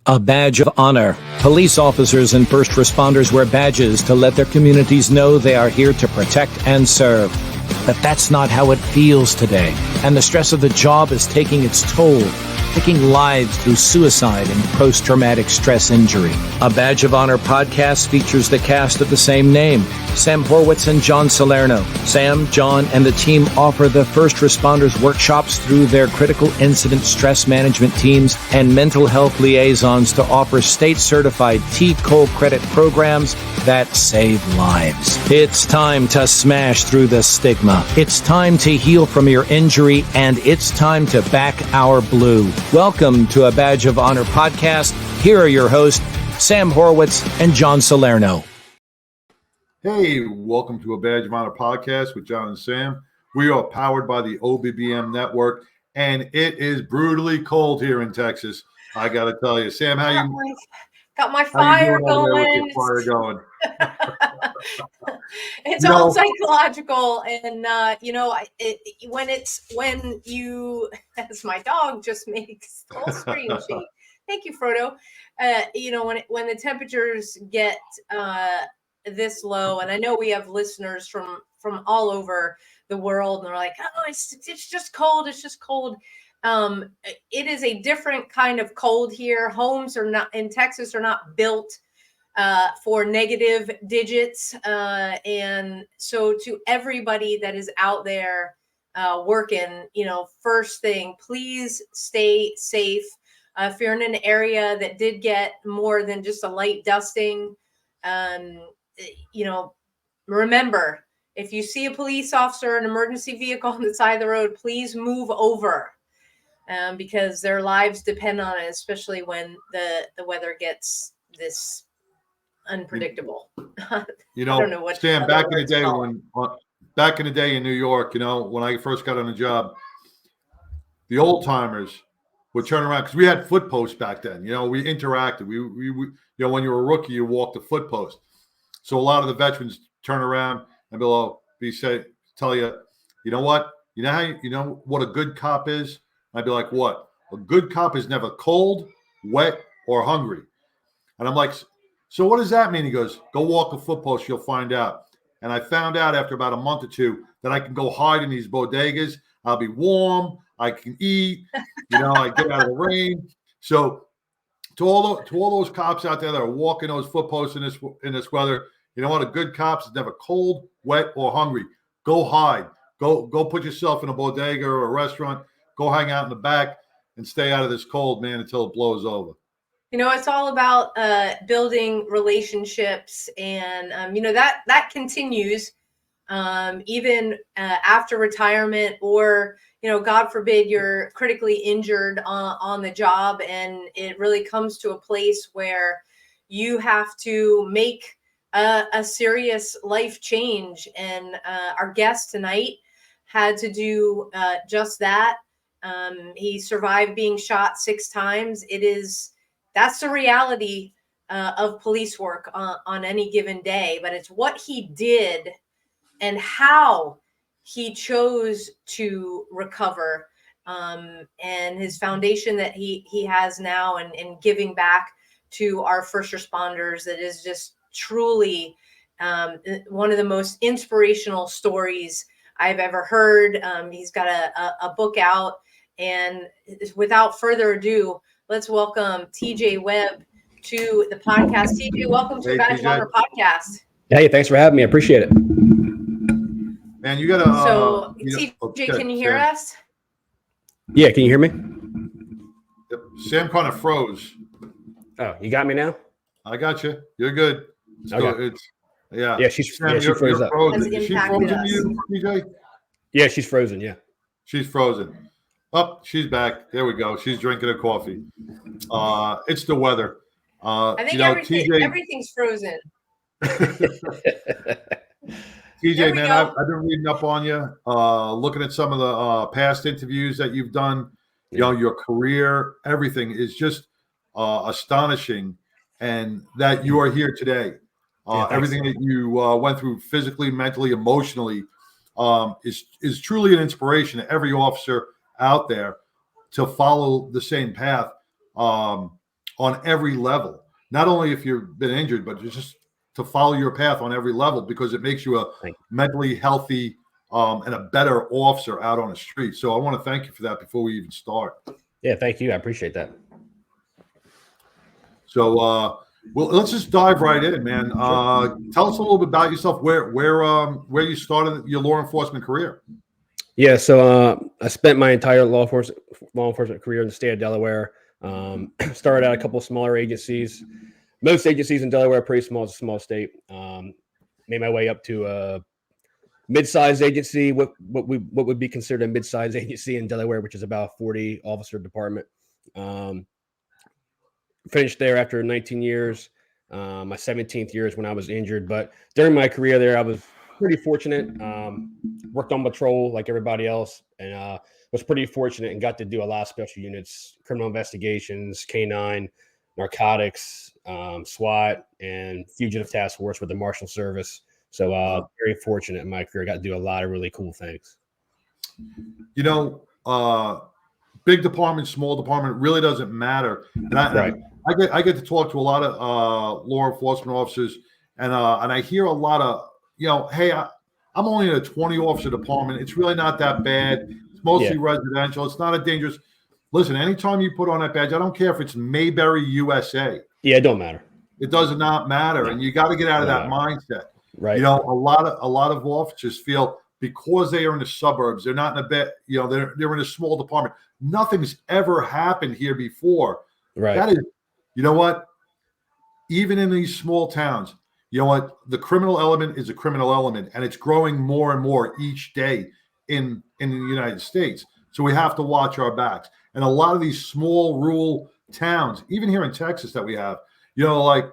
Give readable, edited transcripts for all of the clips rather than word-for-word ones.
A badge of honor. Police officers and first responders wear badges to let their communities know they are here to protect and serve. But that's not how it feels today, and the stress of the job is taking its toll, taking lives through suicide and post-traumatic stress injury. A Badge of Honor podcast features the cast of the same name, Sam Horwitz and John Salerno. Sam, John, and the team offer the first responders workshops through their critical incident stress management teams and mental health liaisons to offer state-certified T-COLE credit programs that save lives. It's time to smash through the stigma. It's time to heal from your injury, and it's time to back our blue. Welcome to A Badge of Honor podcast. Here are your hosts, Sam Horwitz and John Salerno. Hey, welcome to A Badge of Honor podcast with John and Sam. We are powered by the OBBM network, and it is brutally cold here in Texas. I got to tell you, Sam, got my fire going. It's all psychological, and when you, as my dog just makes full screen sheet. Thank you, Frodo. When the temperatures get this low, and I know we have listeners from all over the world, and they're like, "Oh, it's just cold. It's just cold." It is a different kind of cold here. Homes are not in Texas are not built for negative digits. And so to everybody that is out there working, first thing, please stay safe. If you're in an area that did get more than just a light dusting, remember, if you see a police officer, an emergency vehicle on the side of the road, please move over. Because their lives depend on it, especially when the weather gets this unpredictable. I don't know what Stan, back in the day in New York, when I first got on the job, the old timers would turn around because we had foot posts back then. We interacted. We when you were a rookie, you walked the foot post. So a lot of the veterans turn around and tell you, you know what? You know what a good cop is? I'd be like, what? A good cop is never cold, wet, or hungry. And I'm like, so what does that mean? He goes, go walk a foot post, you'll find out. And I found out after about a month or two that I can go hide in these bodegas. I'll be warm. I can eat. I get out of the rain. So to all those cops out there that are walking those foot posts in this weather, you know what? A good cop is never cold, wet, or hungry. Go hide. Go put yourself in a bodega or a restaurant. Go hang out in the back and stay out of this cold, man, until it blows over. It's all about building relationships, and that continues even after retirement, or God forbid you're critically injured on the job, and it really comes to a place where you have to make a serious life change. And our guest tonight had to do just that. He survived being shot 6 times. That's the reality of police work on any given day, but it's what he did and how he chose to recover, and his foundation that he has now, and giving back to our first responders. That is just truly one of the most inspirational stories I've ever heard. He's got a book out. And without further ado, let's welcome TJ Webb to the podcast. TJ, welcome to the Badge of Honor podcast. Hey, thanks for having me. I appreciate it. Man, you got to. So, TJ, can you hear us? Yeah, can you hear me? Yep. Sam kind of froze. Oh, you got me now? I got you. You're good. Okay. Yeah, she froze up. Is she frozen to you, TJ? Yeah, she's frozen. Yeah. She's frozen. Oh, she's back. There we go. She's drinking her coffee. It's the weather. I think everything's frozen. TJ, man, I've been reading up on you, looking at some of the past interviews that you've done. Your career, everything is just astonishing, and that you are here today. Everything that you went through physically, mentally, emotionally is truly an inspiration to every officer out there to follow the same path. on every level. Not only if you've been injured, but just to follow your path on every level, because it makes you a mentally healthy and a better officer out on the street. So I want to thank you for that before we even start. Yeah, thank you. I appreciate that. So, well, let's just dive right in, man. Tell us a little bit about yourself. Where you started your law enforcement career? Yeah, so I spent my entire law enforcement career in the state of Delaware. Started at a couple of smaller agencies. Most agencies in Delaware are pretty small. It's a small state. Made my way up to a mid-sized agency, what would be considered a mid-sized agency in Delaware, which is about a 40 officer department. Finished there after 19 years. My 17th year is when I was injured, but during my career there, I was pretty fortunate. Worked on patrol like everybody else, and was pretty fortunate and got to do a lot of special units, criminal investigations, K9, narcotics, SWAT, and Fugitive Task Force with the Marshals Service. So very fortunate in my career. I got to do a lot of really cool things. You know, big department, small department, really doesn't matter. And I get to talk to a lot of law enforcement officers, and I hear a lot of, hey, I'm only in a 20 officer department. It's really not that bad. It's mostly residential. It's not a dangerous. Listen, anytime you put on that badge, I don't care if it's Mayberry, USA. Yeah, it don't matter. It does not matter, and you got to get out of that mindset. Right. A lot of officers feel because they are in the suburbs, they're not in a bed. They're in a small department. Nothing's ever happened here before. Right. That is, you know what? Even in these small towns, you know what? The criminal element is a criminal element, and it's growing more and more each day in the United States. So we have to watch our backs. And a lot of these small rural towns, even here in Texas that we have, like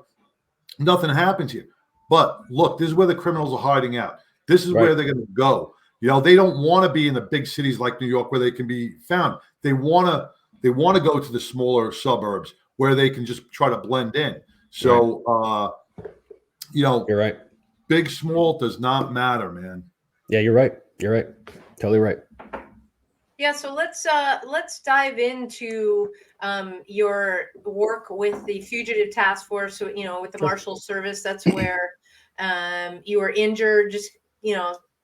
nothing happens here. But look, this is where the criminals are hiding out. This is where they're going to go. They don't want to be in the big cities like New York where they can be found. They want to go to the smaller suburbs where they can just try to blend in. So, you're right. Big, small does not matter, man. Yeah, you're right. You're right. Totally right. Yeah, so let's dive into your work with the Fugitive Task Force. So, with the Marshals Service, that's where you were injured. Just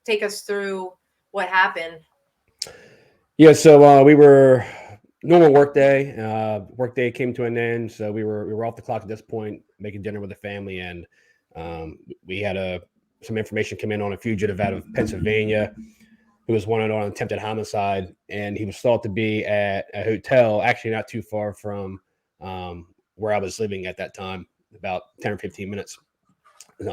take us through what happened. Yeah, so we were normal workday. Workday came to an end, so we were off the clock at this point, making dinner with the family, and we had some information come in on a fugitive out of Pennsylvania who was wanted on attempted homicide, and he was thought to be at a hotel, actually not too far from where I was living at that time, about 10 or 15 minutes.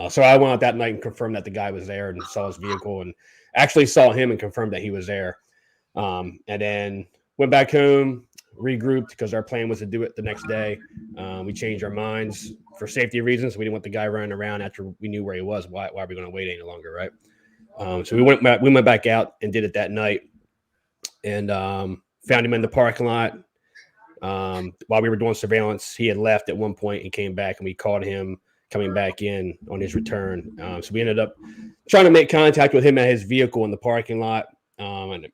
So I went out that night and confirmed that the guy was there and saw his vehicle, and actually saw him and confirmed that he was there. And then went back home, regrouped because our plan was to do it the next day. We changed our minds for safety reasons. We didn't want the guy running around after we knew where he was. Why are we going to wait any longer, right? So we went back out and did it that night, and found him in the parking lot. While we were doing surveillance, he had left at one point and came back, and we caught him coming back in on his return. So we ended up trying to make contact with him at his vehicle in the parking lot. And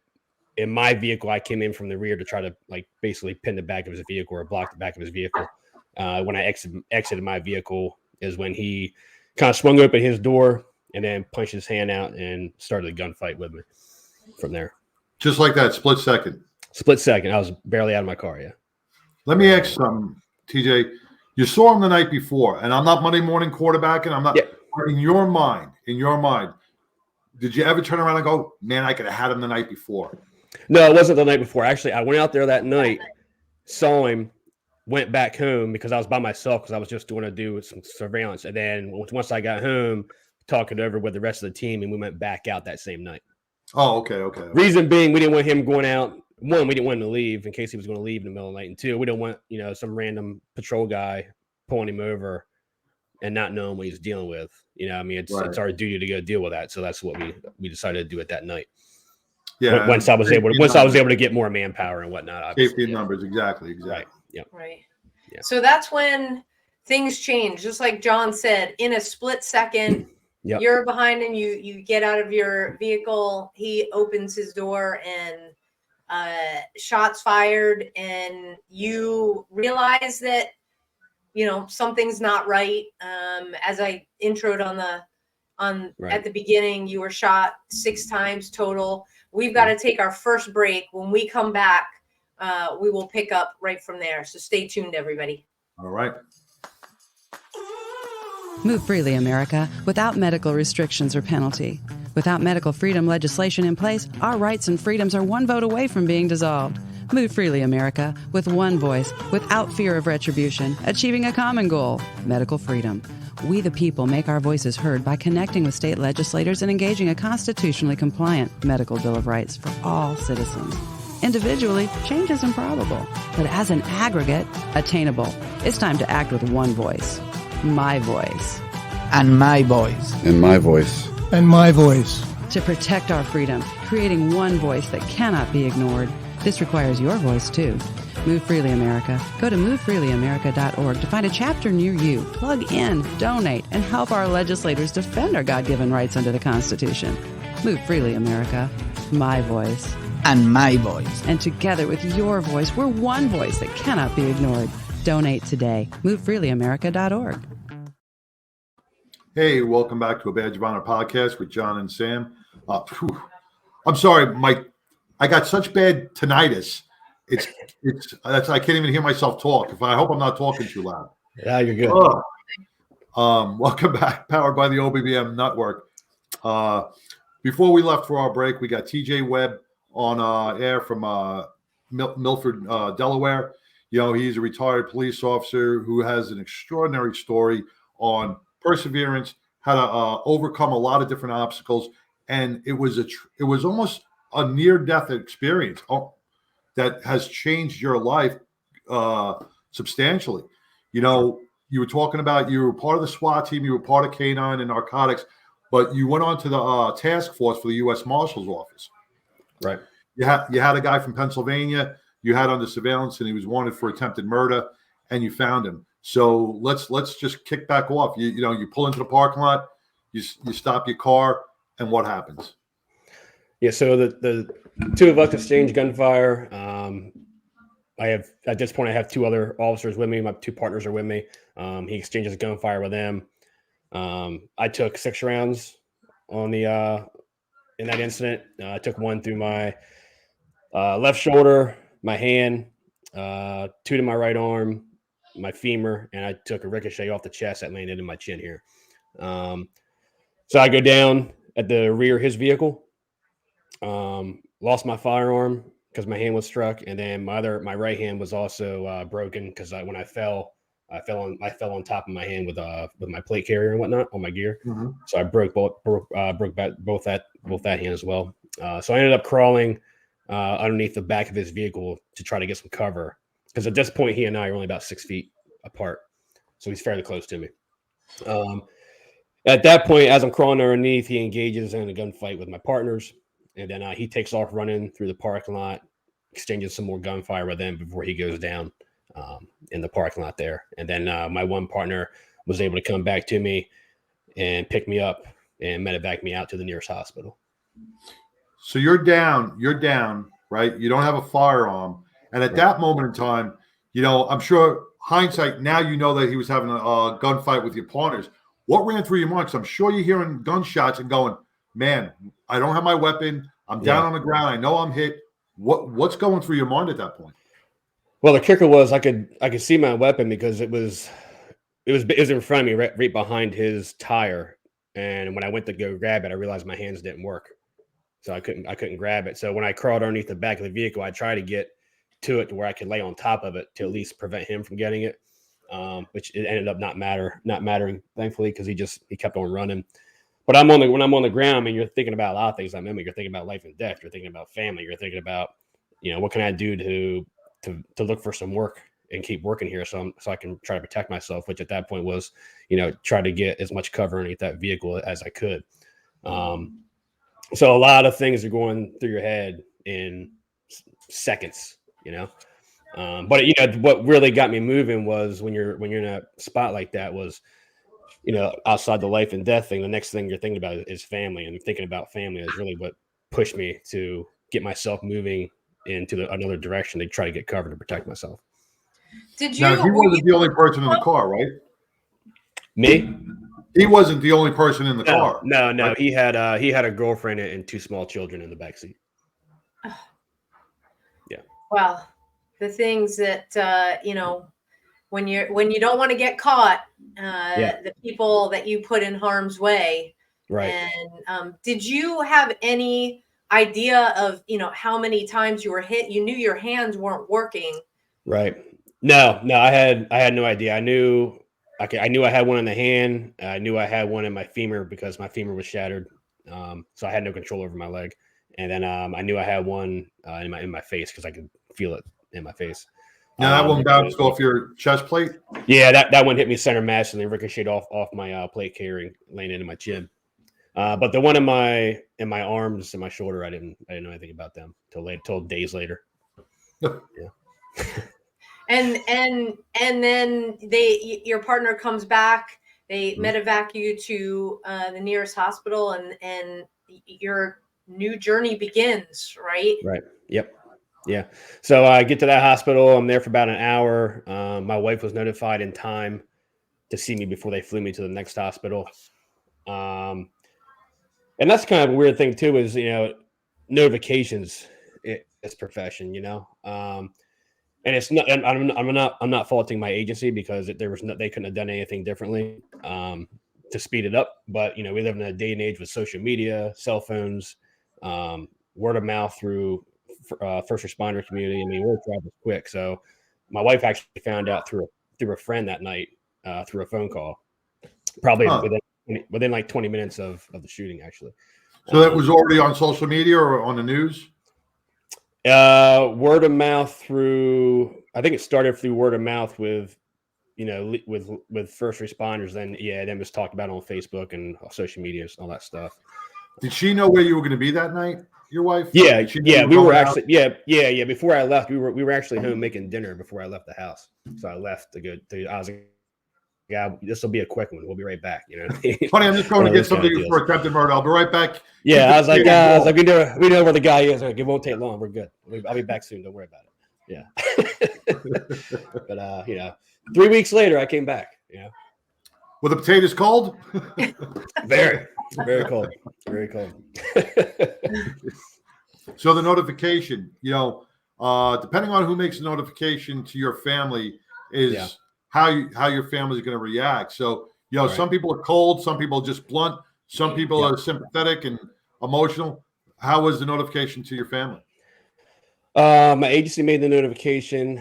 in my vehicle, I came in from the rear to try to basically pin the back of his vehicle or block the back of his vehicle. When I exited my vehicle is when he kind of swung open his door and then punched his hand out and started a gunfight with me from there. Just like that, split second. Split second. I was barely out of my car, yeah. Let me ask something, TJ. You saw him the night before, and I'm not Monday morning quarterbacking. I'm not. Yeah. In your mind, did you ever turn around and go, man, I could have had him the night before? No, it wasn't the night before. Actually, I went out there that night, saw him, went back home because I was by myself because I was just doing some surveillance. And then once I got home, talked it over with the rest of the team, and we went back out that same night. Oh, okay. Reason being, we didn't want him going out. One, we didn't want him to leave in case he was going to leave in the middle of the night. And two, we don't want, some random patrol guy pulling him over and not knowing what he's dealing with. It's our duty to go deal with that. So that's what we decided to do it that night. Yeah. Once I was able to get more manpower and whatnot. Obviously. Safety numbers, exactly. Right. Yep. Right. Yeah. So that's when things change. Just like John said, in a split second, yep. You're behind him. You get out of your vehicle. He opens his door and shots fired, and you realize that something's not right. As I introed at the beginning, you were shot 6 times total. We've got to take our first break. When we come back, we will pick up right from there. So stay tuned, everybody. All right. Move freely, America, without medical restrictions or penalty. Without medical freedom legislation in place, our rights and freedoms are one vote away from being dissolved. Move freely, America, with one voice, without fear of retribution, achieving a common goal, medical freedom. We the people make our voices heard by connecting with state legislators and engaging a constitutionally compliant medical Bill of Rights for all citizens. Individually, change is improbable, but as an aggregate, attainable. It's time to act with one voice. My voice. And my voice. And my voice. And my voice. To protect our freedom, creating one voice that cannot be ignored. This requires your voice, too. Move Freely America. Go to movefreelyamerica.org to find a chapter near you. Plug in, donate, and help our legislators defend our God-given rights under the Constitution. Move Freely America. My voice. And my voice. And together with your voice, we're one voice that cannot be ignored. Donate today. MoveFreelyAmerica.org. Hey, welcome back to a Badge of Honor podcast with John and Sam. I'm sorry, Mike. I got such bad tinnitus. I can't even hear myself talk. I hope I'm not talking too loud. Yeah, you're good. Welcome back, powered by the OBBM Network. Before we left for our break, we got TJ Webb on air from Milford, Delaware. He's a retired police officer who has an extraordinary story on perseverance, how to overcome a lot of different obstacles, and it was almost a near-death experience that has changed your life substantially. You were talking about you were part of the SWAT team, you were part of K9 and Narcotics, but you went on to the task force for the U.S. Marshals Office. Right. You had a guy from Pennsylvania you had under surveillance, and he was wanted for attempted murder, and you found him. So let's just kick back off. You pull into the parking lot, you stop your car, and what happens? Yeah, so the two of us exchange gunfire. At this point I have 2 other officers with me. My 2 partners are with me. He exchanges gunfire with them. I took 6 rounds on in that incident. I took 1 through my left shoulder, my hand, 2 to my right arm, my femur, and I took a ricochet off the chest that landed in my chin here. So I go down at the rear of his vehicle, lost my firearm because my hand was struck, and then my right hand was also broken because when I fell on top of my hand with my plate carrier and whatnot on my gear. Mm-hmm. So I broke both that hand as well. So I ended up crawling underneath the back of his vehicle to try to get some cover, because at this point he and I are only about 6 feet apart, so he's fairly close to me. At that point, as I'm crawling underneath, he engages in a gunfight with my partners, and then he takes off running through the parking lot, exchanges some more gunfire with them before he goes down in the parking lot there. And then my one partner was able to come back to me and pick me up and medevac me out to the nearest hospital. So you're down, right? You don't have a firearm. And at that moment in time, I'm sure hindsight, now you know that he was having a gunfight with your partners. What ran through your mind? Because I'm sure you're hearing gunshots and going, man, I don't have my weapon. I'm down on the ground. I know I'm hit. What's going through your mind at that point? Well, the kicker was I could see my weapon because it was in front of me, right behind his tire. And when I went to go grab it, I realized my hands didn't work, so I couldn't grab it. So when I crawled underneath the back of the vehicle, I tried to get to it to where I could lay on top of it to at least prevent him from getting it, which it ended up not mattering, thankfully, because he kept on running. But when I'm on the ground, I mean, you're thinking about a lot of things. I mean, you're thinking about life and death. You're thinking about family. You're thinking about, what can I do to look for some work and keep working here so I can try to protect myself, which at that point was, try to get as much cover underneath that vehicle as I could. So a lot of things are going through your head in seconds, but what really got me moving was when you're in a spot like that was, outside the life and death thing, the next thing you're thinking about is family, and thinking about family is really what pushed me to get myself moving into another direction to try to get cover to protect myself. Did you? Now, he wasn't the only person in the car, right? Me? He wasn't the only person in the car. No. Right? He had a girlfriend and 2 small children in the backseat. Yeah. Well, the things that when you don't want to get caught, the people that you put in harm's way. Right. And did you have any idea of how many times you were hit? You knew your hands weren't working. Right. No. I had no idea. I knew I had one in the hand. I knew I had one in my femur because my femur was shattered. So I had no control over my leg. And then I knew I had one in my face because I could feel it in my face. Now that one bounced off your chest plate? Yeah, that one hit me center mass and then ricocheted off my plate carrying, laying into my chin. But the one in my arms and my shoulder, I didn't know anything about them till days later. Yeah. And then your partner comes back. They medevac you to the nearest hospital, and your new journey begins, right? Right. Yep. Yeah. So I get to that hospital. I'm there for about an hour. My wife was notified in time to see me before they flew me to the next hospital. And that's kind of a weird thing too, is, notifications, it's profession, and it's not, and I'm not faulting my agency because they couldn't have done anything differently to speed it up. But, we live in a day and age with social media, cell phones, word of mouth through first responder community. I mean, word travels quick. So my wife actually found out through a friend that night, through a phone call, probably within like 20 minutes of the shooting, actually. So that was already on social media or on the news? Word of mouth through, I think it started through word of mouth with first responders. Then it was talked about on Facebook and social media and all that stuff. Did she know where you were going to be that night? Your wife? Yeah. We were actually, yeah. Before I left, we were actually home making dinner before I left the house. So I left to go to, I was like, yeah, this will be a quick one. We'll be right back. Funny, I'm just going to get something for attempted murder. I'll be right back. Yeah, I was like, we know where the guy is. Like, it won't take long. We're good. I'll be back soon. Don't worry about it. Yeah. But 3 weeks later, I came back. Yeah. Were the potatoes cold? Very, very cold. Very cold. So the notification, depending on who makes a notification to your family is how your family is going to react. So, right. Some people are cold, some people are just blunt, some people are sympathetic and emotional. How was the notification to your family? My agency made the notification.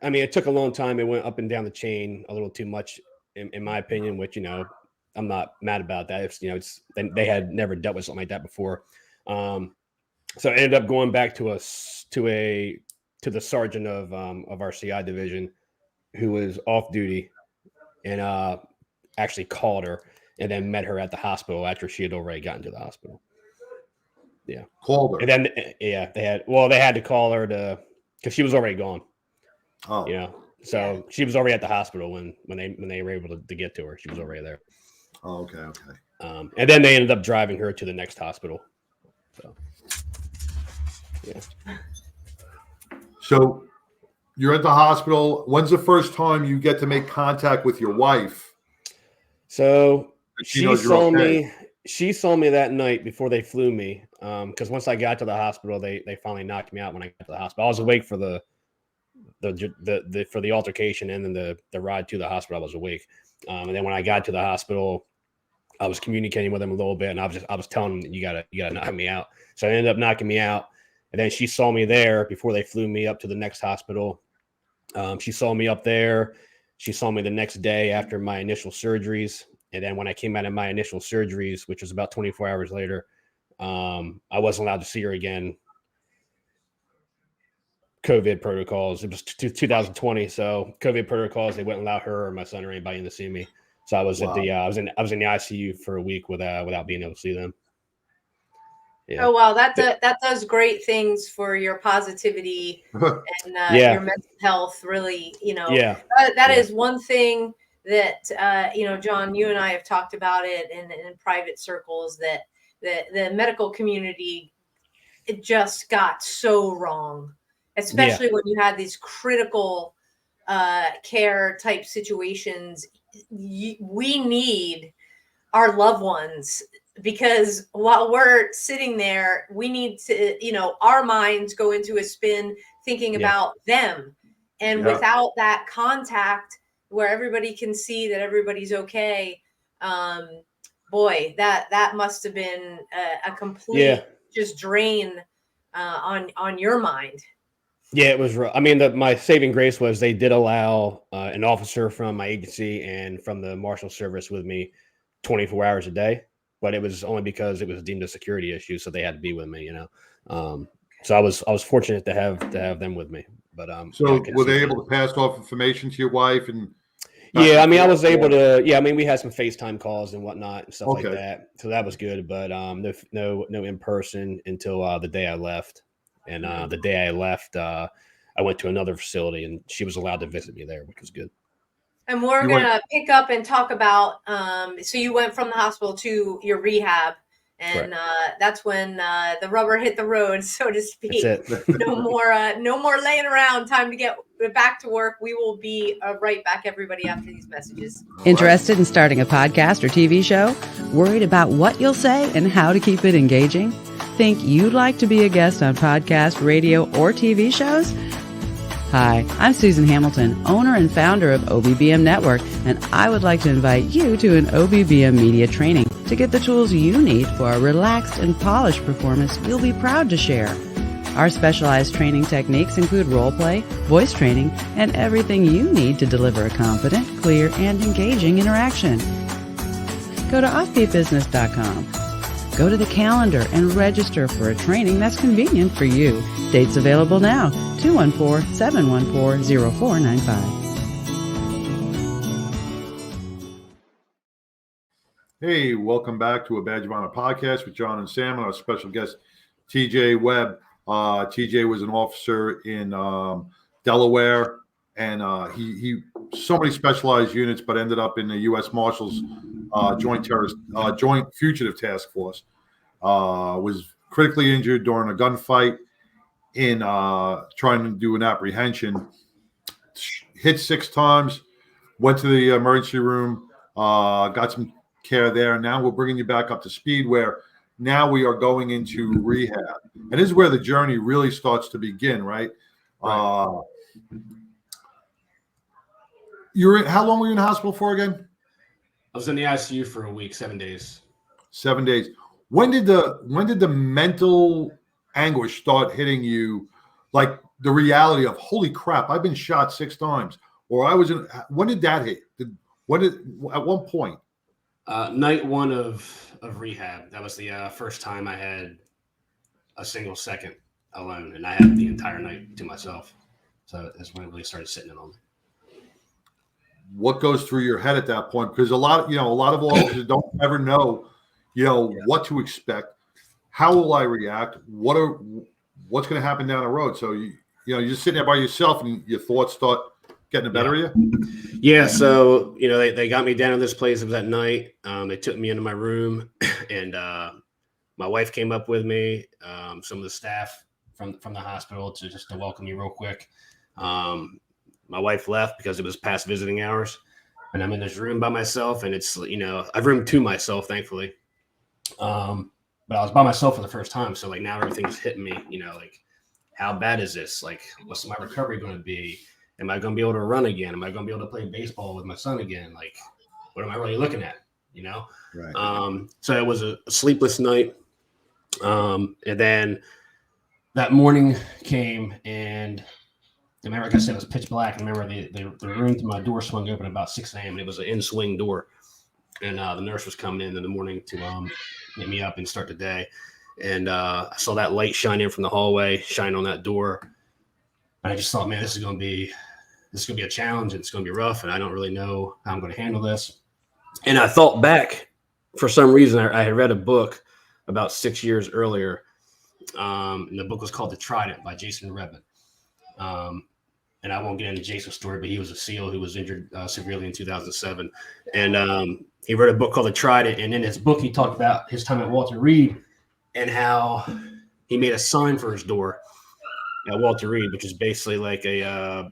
I mean, it took a long time. It went up and down the chain a little too much, in my opinion, which, I'm not mad about that. It's they had never dealt with something like that before. So I ended up going back to the sergeant of our CI division, who was off duty, and actually called her and then met her at the hospital after she had already gotten to the hospital. Yeah. Called her. And then, they had to call her because she was already gone. Oh. So she was already at the hospital when they were able to get to her. She was already there. Oh, okay. And then they ended up driving her to the next hospital. So, yeah. So you're at the hospital. When's the first time you get to make contact with your wife? So she saw me. She saw me that night before they flew me. Because once I got to the hospital, they finally knocked me out when I got to the hospital. I was awake for the altercation, and then the ride to the hospital. I was awake. And then when I got to the hospital, I was communicating with them a little bit, and I was telling them, you gotta knock me out. So they ended up knocking me out. And then she saw me there before they flew me up to the next hospital. She saw me up there. She saw me the next day after my initial surgeries. And then when I came out of my initial surgeries, which was about 24 hours later, I wasn't allowed to see her again. COVID protocols. It was 2020. So COVID protocols, they wouldn't allow her or my son or anybody in to see me. So I was I was in the ICU for a week without being able to see them. Yeah. Oh wow, that does great things for your positivity and your mental health. Really, that is one thing that John, you and I have talked about it in private circles, that the medical community, it just got so wrong, especially when you had these critical care type situations, we need our loved ones, because while we're sitting there, we need to, our minds go into a spin thinking about them. And without that contact where everybody can see that everybody's okay, boy, that must have been a complete just drain on your mind. Yeah, it was rough. I mean, my saving grace was they did allow an officer from my agency and from the Marshal Service with me 24 hours a day, but it was only because it was deemed a security issue, so they had to be with me, So I was fortunate to have them with me. But so were they able to pass off information to your wife? And I mean, I was able to. Yeah, I mean, we had some FaceTime calls and whatnot and stuff like that, so that was good. But no in person until the day I left. And the day I left, I went to another facility, and she was allowed to visit me there, which was good. And we're going to pick up and talk about, so you went from the hospital to your rehab, and that's when the rubber hit the road, so to speak. That's it. No more laying around. Time to get back to work. We will be right back, everybody, after these messages. Interested in starting a podcast or TV show? Worried about what you'll say and how to keep it engaging? Think you'd like to be a guest on podcast, radio, or TV shows? Hi, I'm Susan Hamilton, owner and founder of OBBM Network, and I would like to invite you to an OBBM media training to get the tools you need for a relaxed and polished performance you'll be proud to share. Our specialized training techniques include role play, voice training, and everything you need to deliver a confident, clear, and engaging interaction. Go to offbeatbusiness.com. Go to the calendar and register for a training that's convenient for you. Dates available now, 214-714-0495. Hey, welcome back to a Badge of Honor podcast with John and Sam and our special guest, TJ Webb. TJ was an officer in Delaware, and he so many specialized units, but ended up in the U.S. Marshals Joint Fugitive Task Force. Was critically injured during a gunfight in trying to do an apprehension. Hit 6 times, went to the emergency room, got some care there. Now we're bringing you back up to speed where now we are going into rehab. And this is where the journey really starts to begin, right? How long were you in the hospital for again? I was in the ICU for a week, 7 days. 7 days. When did the mental anguish start hitting you, like the reality of, holy crap, I've been shot 6 times, or I was in? When did that hit? At one point? Night 1 of rehab. That was the first time I had a single second alone, and I had the entire night to myself. So that's when it really started sitting in on me. What goes through your head at that point? Because a lot of officers don't ever know, what to expect. How will I react? What's going to happen down the road? So you're just sitting there by yourself, and your thoughts start getting the better of you. Yeah. So they got me down to this place. It was at night. They took me into my room, and my wife came up with me. Some of the staff from the hospital to welcome me real quick. My wife left because it was past visiting hours, and I'm in this room by myself, and it's, I've room to myself, thankfully. But I was by myself for the first time. So now everything's hitting me, how bad is this? What's my recovery going to be? Am I going to be able to run again? Am I going to be able to play baseball with my son again? What am I really looking at? Right. So it was a sleepless night. And then that morning came, and I remember, like I said, it was pitch black. I remember the room to my door swung open about 6 a.m. and it was an in-swing door. And the nurse was coming in the morning to get me up and start the day. And I saw that light shine in from the hallway, shine on that door. And I just thought, man, this is going to be a challenge. And it's going to be rough. And I don't really know how I'm going to handle this. And I thought back, for some reason, I had read a book about 6 years earlier. And the book was called The Trident by Jason Redman. And I won't get into Jason's story, but he was a SEAL who was injured severely in 2007. And he wrote a book called The Trident. And in his book, he talked about his time at Walter Reed and how he made a sign for his door at Walter Reed, which is basically like a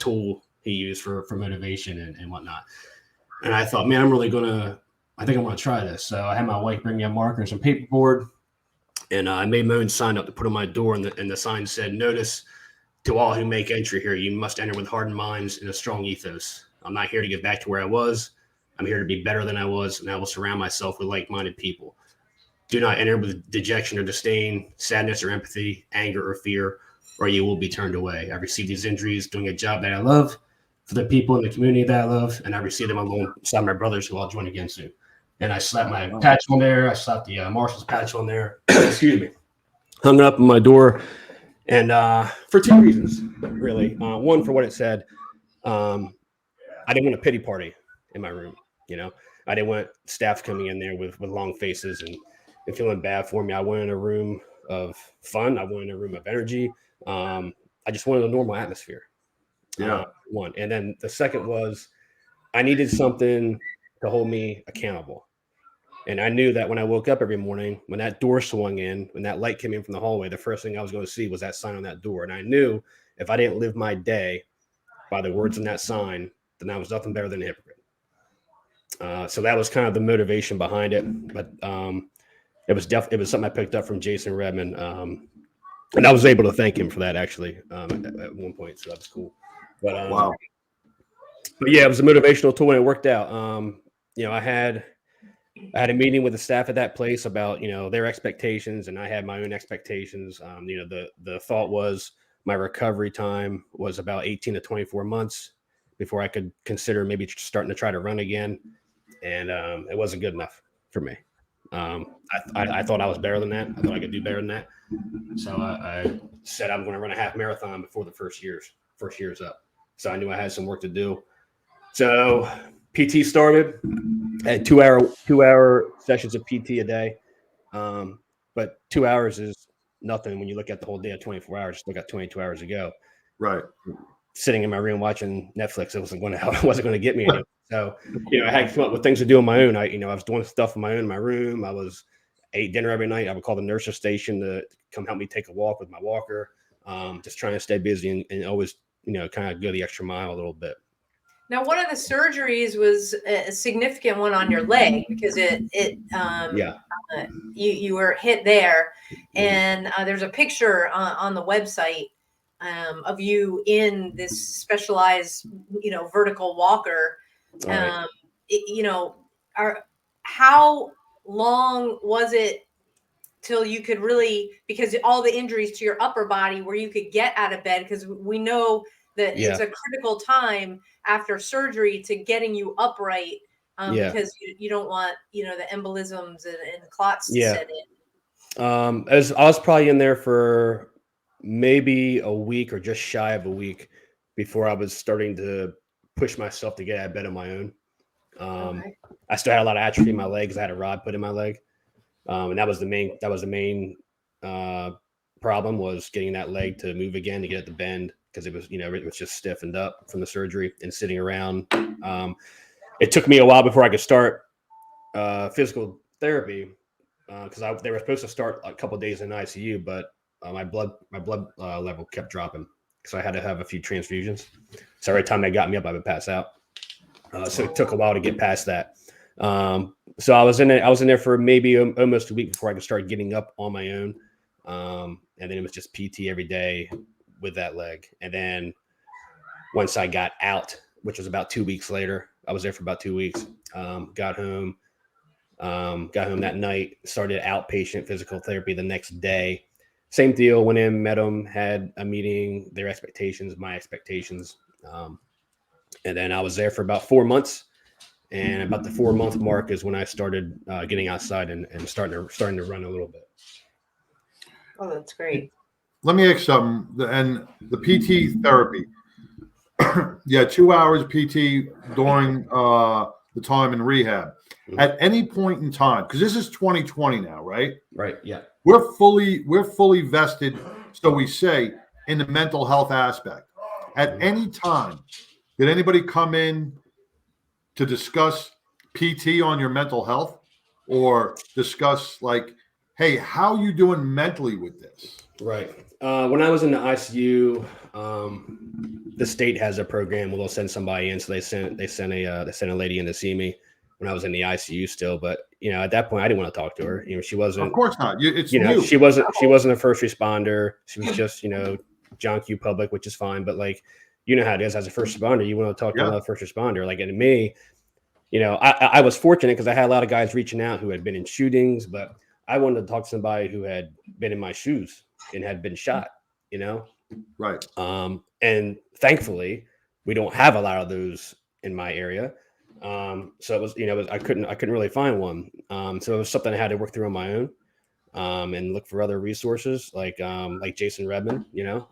tool he used for motivation and whatnot. And I thought, man, I think I'm going to try this. So I had my wife bring me a marker and some paperboard, and I made my own sign up to put on my door. And the sign said, "Notice to all who make entry here, you must enter with hardened minds and a strong ethos. I'm not here to get back to where I was. I'm here to be better than I was, and I will surround myself with like-minded people. Do not enter with dejection or disdain, sadness or empathy, anger or fear, or you will be turned away. I received these injuries doing a job that I love for the people in the community that I love, and I received them alongside my brothers who I'll join again soon." And I slapped my patch on there. I slapped the Marshals patch on there. Excuse me. Hung it up on my door, and for two reasons, really. One, for what it said. I didn't want a pity party in my room. I didn't want staff coming in there with long faces and feeling bad for me. I wanted a room of fun. I wanted a room of energy. I just wanted a normal atmosphere. Yeah. One. And then the second was I needed something to hold me accountable. And I knew that when I woke up every morning, when that door swung in, when that light came in from the hallway, the first thing I was going to see was that sign on that door. And I knew if I didn't live my day by the words in that sign, then I was nothing better than a hypocrite. So that was kind of the motivation behind it. But it was something I picked up from Jason Redman. And I was able to thank him for that, actually, at one point. So that was cool. But, Wow. But yeah, it was a motivational tool, and it worked out. I had a meeting with the staff at that place about, their expectations, and I had my own expectations. The thought was my recovery time was about 18 to 24 months before I could consider maybe starting to try to run again. And it wasn't good enough for me. I thought I was better than that. I thought I could do better than that. So I said I'm going to run a half marathon before the first year's up. So I knew I had some work to do. So PT started. I had 2-hour sessions of PT a day. But 2 hours is nothing when you look at the whole day of 24 hours. Still got 22 hours to go. Right. Sitting in my room watching Netflix, it wasn't going to get me anywhere. So, I had to come up with things to do on my own. I was doing stuff on my own in my room. Ate dinner every night. I would call the nurse's station to come help me take a walk with my walker. Just trying to stay busy and always, kind of go the extra mile a little bit. Now, one of the surgeries was a significant one on your leg because you were hit there, and there's a picture on the website of you in this specialized, vertical walker. Right. How long was it till you could really, because all the injuries to your upper body, where you could get out of bed? Because we know that it's a critical time after surgery to getting you upright, because you don't want, the embolisms and clots to set in. I was probably in there for maybe a week or just shy of a week before I was starting to push myself to get out of bed on my own. I still had a lot of atrophy in my legs. I had a rod put in my leg. And that was the main problem, was getting that leg to move again, to get it to bend, because it was just stiffened up from the surgery and sitting around. It took me a while before I could start physical therapy, because they were supposed to start a couple of days in ICU, but my blood level kept dropping, so I had to have a few transfusions. So every time they got me up, I would pass out. So it took a while to get past that. So I was in there for maybe almost a week before I could start getting up on my own. And then it was just PT every day with that leg. And then once I got out, which was about 2 weeks later, I was there for about 2 weeks. Got home that night, started outpatient physical therapy the next day. Same deal. Went in, met them, had a meeting, their expectations, my expectations. And then I was there for about 4 months. And about the 4-month mark is when I started getting outside and starting to run a little bit. Oh, that's great. Let me ask something. And the PT therapy, 2 hours PT during the time in rehab. Mm-hmm. At any point in time, because this is 2020 now, right? Right. Yeah. We're fully vested, so we say, in the mental health aspect. At any time, did anybody come in to discuss PT on your mental health, or discuss like, hey, how you doing mentally with this? Right. When I was in the ICU, The state has a program where they'll send somebody in. So they sent a lady in to see me when I was in the ICU still. But at that point, I didn't want to talk to her. She wasn't. Of course not. It's new. She wasn't a first responder. She was just John Q. Public, which is fine. But like how it is as a first responder, you want to talk to another first responder. Like, and me, I was fortunate because I had a lot of guys reaching out who had been in shootings, but I wanted to talk to somebody who had been in my shoes and had been shot. Right. And thankfully, we don't have a lot of those in my area. So it was, I couldn't really find one. So it was something I had to work through on my own, and look for other resources like Jason Redman.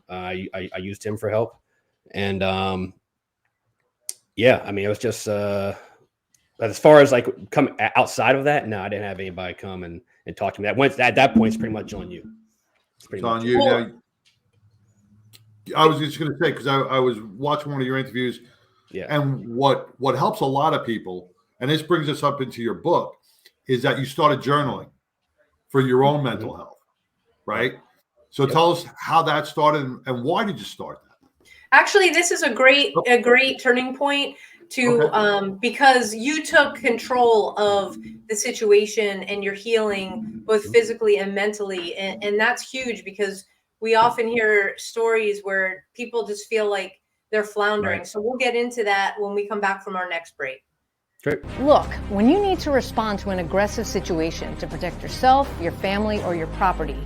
I used him for help, and it was just. But as far as like come outside of that, no, I didn't have anybody come and talk to me. At that point, it's pretty much on you. It's on you. Now, I was just going to say, because I was watching one of your interviews, and what helps a lot of people, and this brings us up into your book, is that you started journaling for your own mental health, right? So tell us how that started and why did you start that? Actually, this is a great turning point because you took control of the situation and you're healing both physically and mentally. And that's huge because we often hear stories where people just feel like they're floundering. Right. So we'll get into that when we come back from our next break. Great. Look, when you need to respond to an aggressive situation to protect yourself, your family, or your property,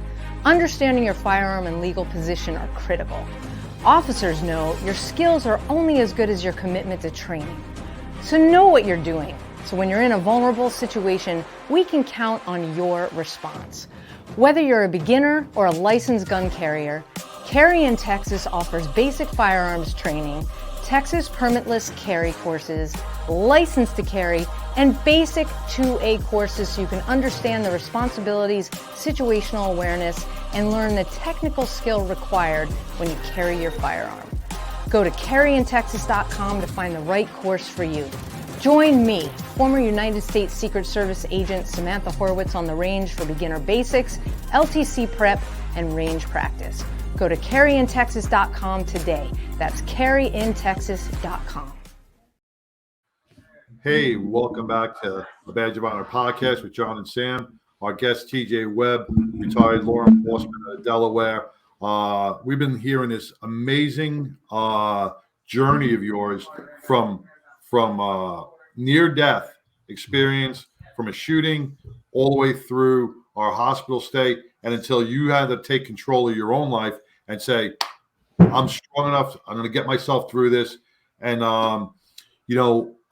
understanding your firearm and legal position are critical. Officers know your skills are only as good as your commitment to training. So know what you're doing. So when you're in a vulnerable situation, we can count on your response. Whether you're a beginner or a licensed gun carrier, Carry in Texas offers basic firearms training, Texas permitless carry courses, license to carry, and basic 2A courses so you can understand the responsibilities, situational awareness, and learn the technical skill required when you carry your firearm. Go to carryintexas.com to find the right course for you. Join me, former United States Secret Service agent Samantha Horwitz on the range for beginner basics, LTC prep, and range practice. Go to carryintexas.com today. That's carryintexas.com. Hey, welcome back to the Badge of Honor podcast with John and Sam. Our guest, TJ Webb, retired law enforcement out of Delaware. We've been hearing this amazing journey of yours from near-death experience, from a shooting all the way through our hospital stay, and until you had to take control of your own life and say, I'm strong enough, I'm going to get myself through this. And,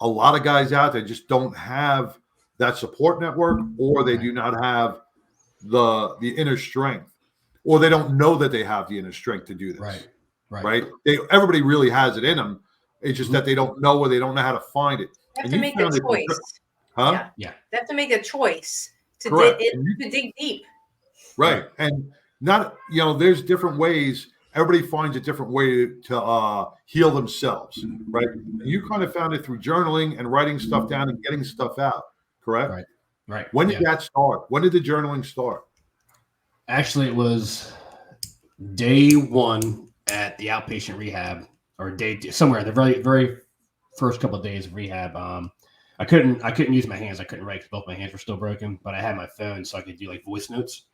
a lot of guys out there just don't have that support network, or they do not have the inner strength, or they don't know that they have the inner strength to do this. Right. Everybody really has it in them. It's just that they don't know, or they don't know how to find it. You have to make a choice. Yeah. They have to make a choice to dig deep. Right. And not, there's different ways. Everybody finds a different way to heal themselves, right? You kind of found it through journaling and writing stuff down and getting stuff out, correct? Right. When did that start? When did the journaling start? Actually, it was day one at the outpatient rehab, or somewhere the very, very first couple of days of rehab. I couldn't use my hands. I couldn't write because both my hands were still broken, but I had my phone so I could do like voice notes.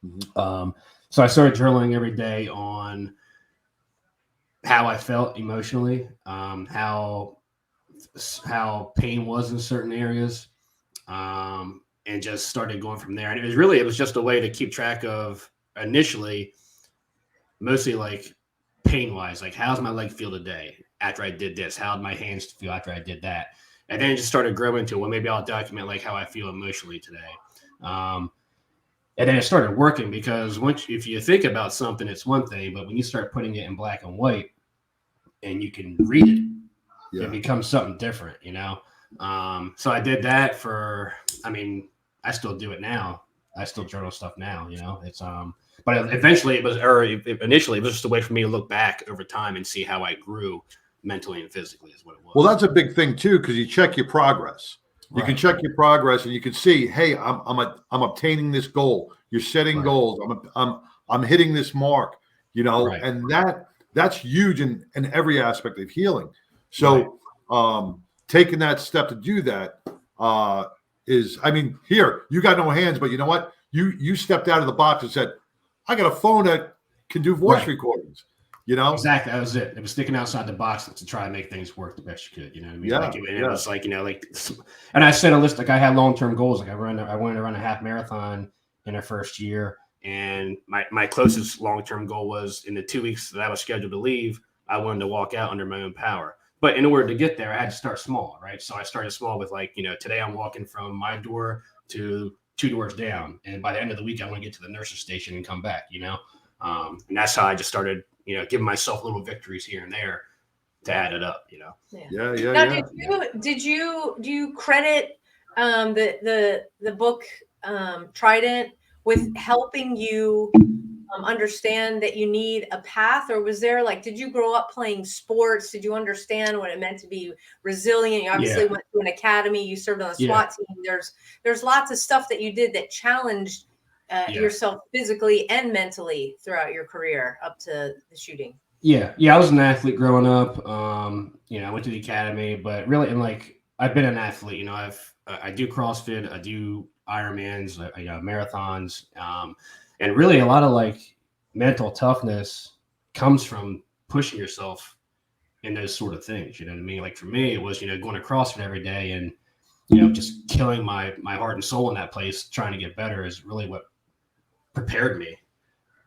Mm-hmm. So I started journaling every day on how I felt emotionally, how pain was in certain areas, and just started going from there. And it was just a way to keep track of, initially, mostly like pain wise, like how's my leg feel today after I did this? How did my hands feel after I did that? And then it just started growing to, well, maybe I'll document like how I feel emotionally today. And then it started working, because if you think about something, it's one thing, but when you start putting it in black and white and you can read it, it becomes something different, So I did that I still do it now. I still journal stuff now, it's, but initially it was just a way for me to look back over time and see how I grew mentally and physically is what it was. Well, that's a big thing too, because you check your progress. You can check your progress, and you can see, hey, I'm obtaining this goal. You're setting goals. I'm hitting this mark, and That's huge in every aspect of healing. So taking that step to do that is, I mean, here, you got no hands, but you know what? You stepped out of the box and said, I got a phone that can do voice recordings. You know? Exactly. That was it. It was sticking outside the box to try and make things work the best you could. You know what I mean? Yeah. Like it was like, you know, like, and I set a list, like I had long-term goals. Like I wanted to run a half marathon in our first year. And my closest long-term goal was in the 2 weeks that I was scheduled to leave, I wanted to walk out under my own power. But in order to get there, I had to start small, right? So I started small with like, you know, today I'm walking from my door to 2 doors down. And by the end of the week, I want to get to the nurse's station and come back, you know? And that's how I just started, you know, giving myself little victories here and there to add it up, you know? Now, do you credit the book Trident with helping you understand that you need a path, or was there like, did you grow up playing sports? Did you understand what it meant to be resilient? You obviously went to an academy, you served on the SWAT team. There's lots of stuff that you did that challenged yourself physically and mentally throughout your career up to the shooting. Yeah. I was an athlete growing up. You know, I went to the academy, but really, and like, I've been an athlete, you know, I do CrossFit, I do Ironmans, you know, marathons. And really a lot of like mental toughness comes from pushing yourself in those sort of things. You know what I mean? Like for me, it was, you know, going to CrossFit every day and, you know, just killing my heart and soul in that place, trying to get better is really what prepared me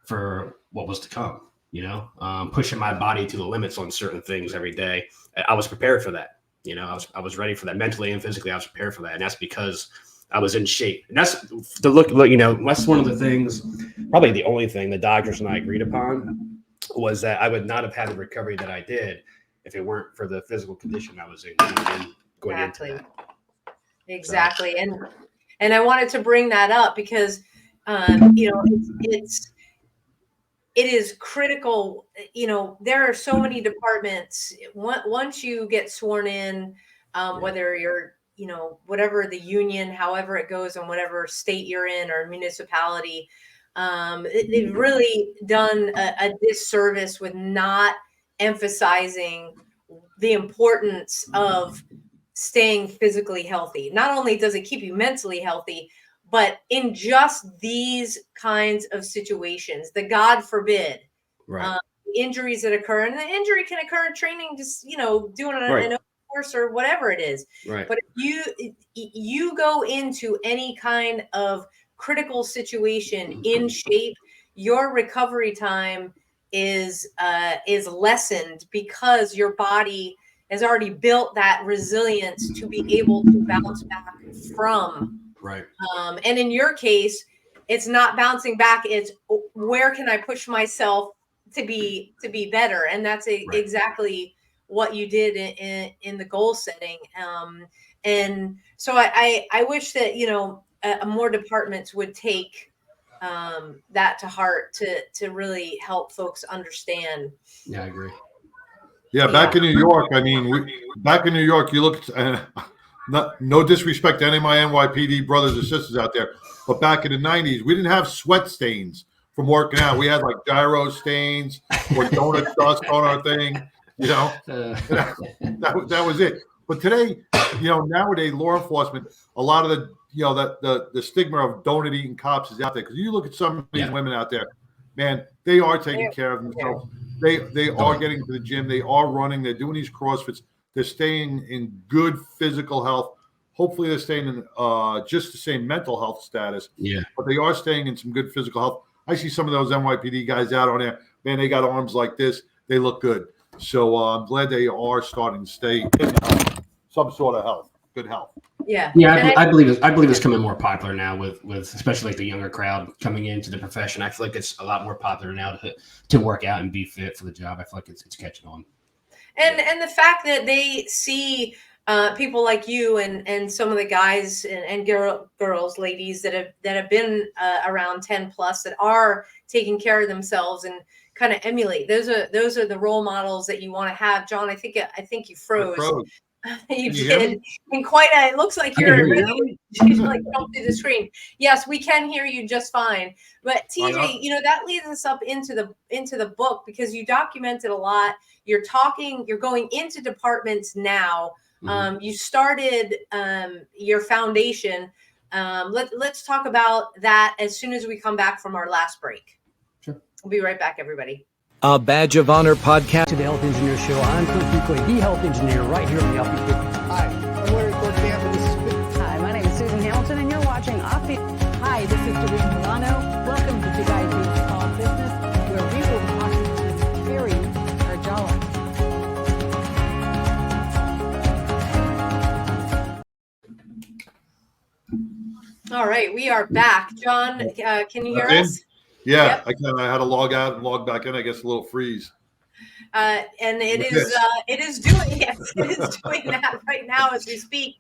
for what was to come, you know, pushing my body to the limits on certain things every day. I was prepared for that. You know, I was ready for that mentally and physically. I was prepared for that. And that's because I was in shape. And that's the look, you know, that's one of the things, probably the only thing the doctors and I agreed upon was that I would not have had the recovery that I did if it weren't for the physical condition I was in going into that. Exactly. So. And I wanted to bring that up because, you know, it is critical. You know, there are so many departments. Once you get sworn in, whether you're, you know, whatever the union, however it goes in whatever state you're in or municipality, they've really done a disservice with not emphasizing the importance of staying physically healthy. Not only does it keep you mentally healthy, but in just these kinds of situations, the God forbid, injuries that occur, and the injury can occur in training, just, you know, doing an course or whatever it is. Right. But if you go into any kind of critical situation in shape, your recovery time is lessened because your body has already built that resilience to be able to bounce back from. Right. And in your case, it's not bouncing back. It's where can I push myself to be better? And that's exactly what you did in the goal setting. And so I wish that, you know, more departments would take that to heart to really help folks understand. Yeah, I agree. Yeah, back in New York, I mean, back in New York, you look at, no disrespect to any of my NYPD brothers and sisters out there, but back in the 90s, we didn't have sweat stains from working out. We had like gyro stains or donut dust on our thing, you know. That was it. But today, you know, nowadays, law enforcement, a lot of the, you know, the stigma of donut eating cops is out there. Because you look at some of these women out there, man, they are taking care of themselves. They are getting to the gym. They are running. They're doing these CrossFits. They're staying in good physical health. Hopefully they're staying in just the same mental health status. Yeah. But they are staying in some good physical health. I see some of those NYPD guys out on there. Man, they got arms like this. They look good. So I'm glad they are starting to stay in some sort of health, good health. Yeah. Yeah, I believe it's becoming more popular now with especially like the younger crowd coming into the profession. I feel like it's a lot more popular now to work out and be fit for the job. I feel like it's catching on. And the fact that they see people like you and some of the guys and girls, ladies that have been around 10 plus that are taking care of themselves and kind of emulate. Those are the role models that you want to have. John, I think you froze. You Can you hear did me? in quite a. It looks like I can you're hear ready you. to like jump through the screen. Yes, we can hear you just fine. But TJ, you know that leads us up into the book because you documented a lot. You're talking. You're going into departments now. You started your foundation. Let's talk about that as soon as we come back from our last break. Sure. We'll be right back, everybody. A Badge of Honor podcast. To the Health Engineer Show. I'm Cliff Buckley, the Health Engineer, right here on the Offbeat. Hi, I'm Larry Cortamp. Hi, my name is Susan Hamilton, and you're watching Offbeat. Hi, this is Doreen Milano. Welcome to Big Ideas Small Business, where we will be talking to Terry Arjala. All right, we are back. John, can you hear us? Yeah, Yep. I can. I had to log out and log back in. I guess a little freeze. And it is doing that right now as we speak.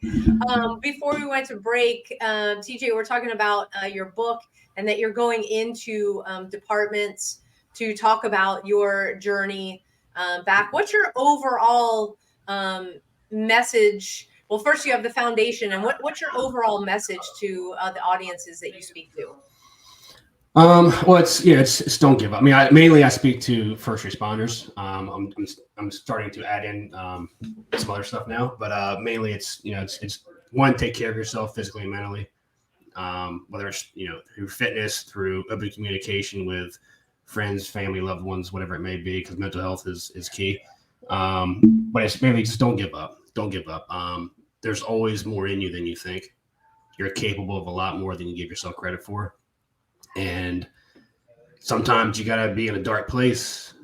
Before we went to break, TJ, we're talking about your book and that you're going into departments to talk about your journey back. What's your overall message? Well, first you have the foundation, and what's your overall message to the audiences that you speak to? Well, it's don't give up. I mean, I speak to first responders. I'm starting to add in some other stuff now, but mainly it's one, take care of yourself physically and mentally, whether it's through fitness, through open communication with friends, family, loved ones, whatever it may be, because mental health is key. But it's mainly just don't give up. Don't give up. There's always more in you than you think. You're capable of a lot more than you give yourself credit for. And sometimes you got to be in a dark place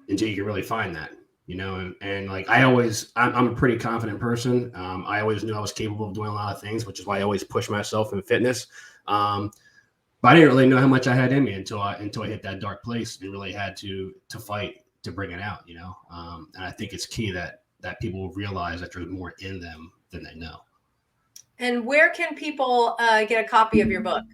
until you can really find that, and like I'm a pretty confident person. I always knew I was capable of doing a lot of things, which is why I always push myself in fitness. But I didn't really know how much I had in me until I hit that dark place and really had to fight to bring it out, and I think it's key that people realize that there's more in them than they know. And where can people get a copy of your book?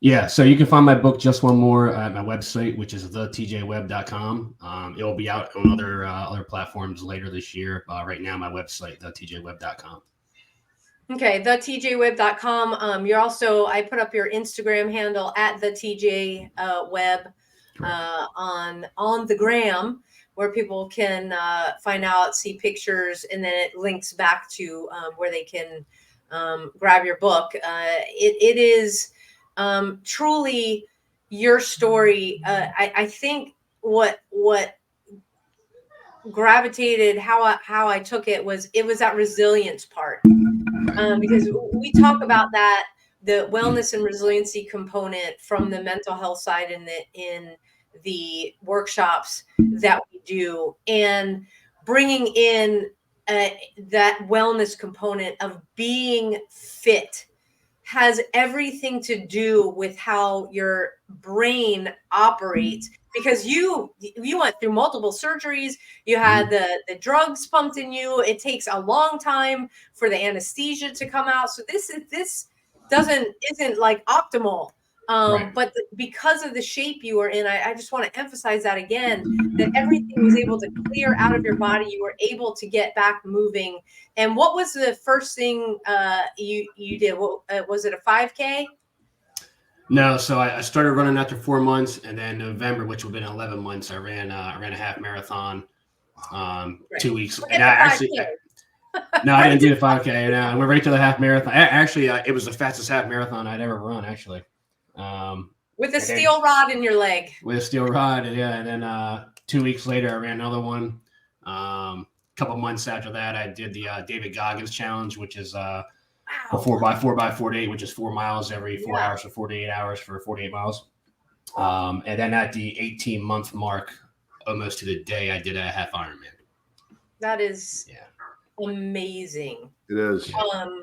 Yeah, so you can find my book, Just One More, at my website, which is thetjwebb.com. It will be out on other platforms later this year. Right now, my website, thetjwebb.com. Okay, thetjwebb.com. You're also, I put up your Instagram handle at thetjwebb on the gram, where people can find out, see pictures, and then it links back to where they can grab your book. It is truly your story. I think what gravitated how I took it was that resilience part, because we talk about that, the wellness and resiliency component from the mental health side in the workshops that we do, and bringing in that wellness component of being fit has everything to do with how your brain operates, because you went through multiple surgeries, you had the drugs pumped in you. It takes a long time for the anesthesia to come out. So this isn't like optimal. Right. But because of the shape you were in, I just want to emphasize that again, that everything was able to clear out of your body. You were able to get back moving. And what was the first thing you did? Was it a 5K? No, so I started running after 4 months, and then November, which would have been 11 months, I ran a half marathon 2 weeks. And I didn't do the 5K. No, I went right to the half marathon. Actually, it was the fastest half marathon I'd ever run, actually. With a steel rod in your leg. With a steel rod, yeah. And then 2 weeks later, I ran another one. A couple months after that, I did the David Goggins challenge, which is a 4x4x48, which is 4 miles every 4 hours for 48 hours for 48 miles. And then at the 18-month mark, almost to the day, I did a half Ironman. That is amazing. It is.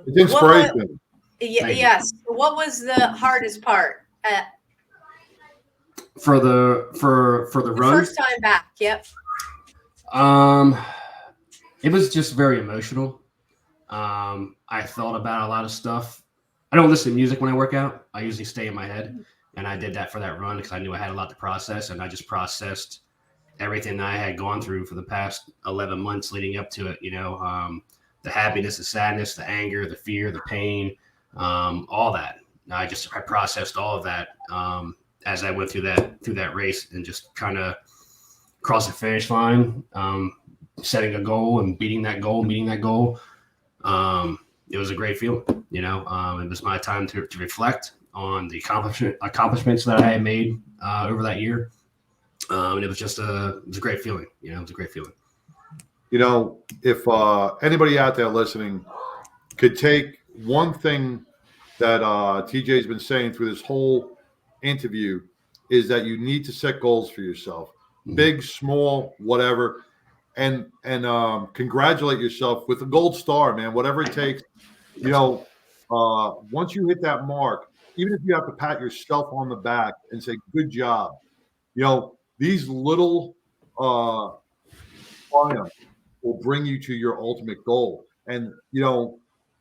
It's inspiration. Yes. What was the hardest part? For the run? First time back. Yep. It was just very emotional. I thought about a lot of stuff. I don't listen to music when I work out. I usually stay in my head, and I did that for that run because I knew I had a lot to process, and I just processed everything I had gone through for the past 11 months leading up to it, the happiness, the sadness, the anger, the fear, the pain, all that. I processed all of that as I went through that race, and just kind of crossed the finish line, setting a goal and meeting that goal. It was a great feeling, it was my time to reflect on the accomplishments that I had made over that year. And it was a great feeling, it was a great feeling. If anybody out there listening could take one thing that TJ's been saying through this whole interview, is that you need to set goals for yourself, big, small, whatever, and congratulate yourself with a gold star, man, whatever it takes. Once you hit that mark, even if you have to pat yourself on the back and say, good job, these little triumphs will bring you to your ultimate goal. And,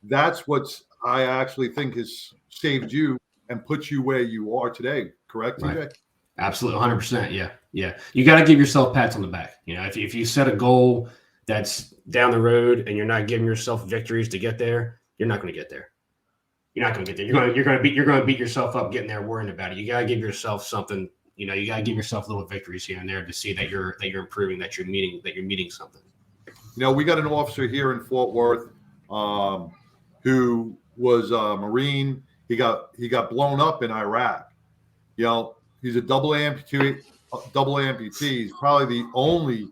that's what's I actually think has saved you and put you where you are today. Correct, TJ? Right. Absolutely. 100%. Yeah. Yeah. You got to give yourself pats on the back. If you set a goal that's down the road and you're not giving yourself victories to get there, you're not going to get there. You're not going to get there. You're going to beat yourself up getting there, worrying about it. You got to give yourself something, you got to give yourself little victories here and there to see that you're improving, that you're meeting something. We got an officer here in Fort Worth who was a Marine. He got blown up in Iraq. He's a double amputee. He's probably the only